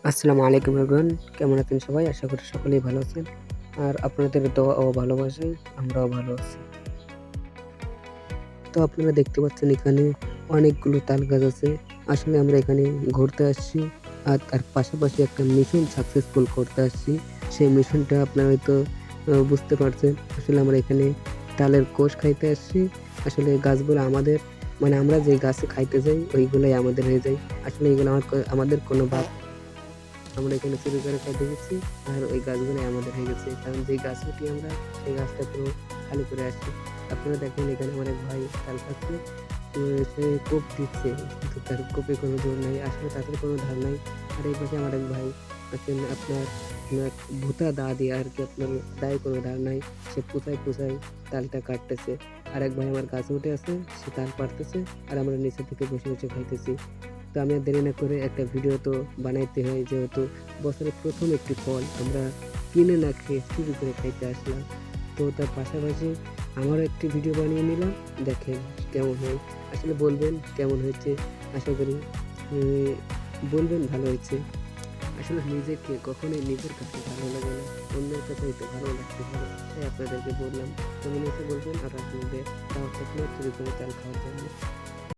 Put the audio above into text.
আসসালামু আলাইকুম এভরিওয়ান, কেমন আছেন সবাই? আশা করি সকলেই ভালো আছেন। আর আপনাদের দোয়া ও ভালোবাসায় আমরাও ভালো আছি। তো আপনারা দেখতে পাচ্ছেন এখানে অনেকগুলো তাল গাছ আছে। আসলে আমরা এখানে ঘুরতে আসছি আর তার পাশাপাশি একটা মিশন সাকসেসফুল করতে আসছি। সেই মিশনটা আপনারা হয়তো বুঝতে পারছেন। আসলে আমরা এখানে তালের কোষ খাইতে আসছি। আসলে গাছগুলো আমাদের, মানে আমরা যে গাছে খাইতে যাই ওইগুলাই আমাদের হয়ে যায়। আসলে এগুলো আমাদের কোনো আমরা এখানে চুরি করে খাইতে গেছি আর ওই গাছগুলোই আমাদের হয়ে গেছে। কারণ যেই গাছ উঠি আমরা সেই গাছটা পুরো খালি করে আসি। আপনারা দেখেন এখানে আমার এক ভাই তাল খাচ্ছে। সে কোপ দিচ্ছে কিন্তু তার কোপে কোনো জোর নাই। আসলে তাদের কোনো ধার নাই। আর এই পাশে আমার এক ভাই আছেন আপনার আপনার ভুতা দা দিয়ে আরকি, আপনার দায়ে কোনো ধার নাই। সে পুছায় তালটা কাটতেছে। আরেক ভাই আমার গাছে উঠে আছে, সে তাল পাড়তেছে আর আমরা নিচে থেকে বসে খাইতেছি। তো আমি আর দেরি না করে একটা ভিডিও তো বানাইতে হয়, যেহেতু বছরের ১ম একটি ফল আমরা কিনে না খেয়ে চুরি করে খাইতে আসলাম। তো তার পাশাপাশি আমারও একটি ভিডিও বানিয়ে নিলাম। দেখেন কেমন হয়। আসলে বলবেন কেমন হয়েছে। আশা করি বলবেন ভালো হয়েছে। আসলে নিজেকে কখনোই নিজের কাছে ভালো লাগে না, অন্যের কাছে হয়তো ভালো লাগতে পারে। তাই আপনাদেরকে বললাম। তো মনে হচ্ছে বলবেন আর আপনাদের দাওয়াত থাকলে চুরি করে চাল খাওয়ার জন্য।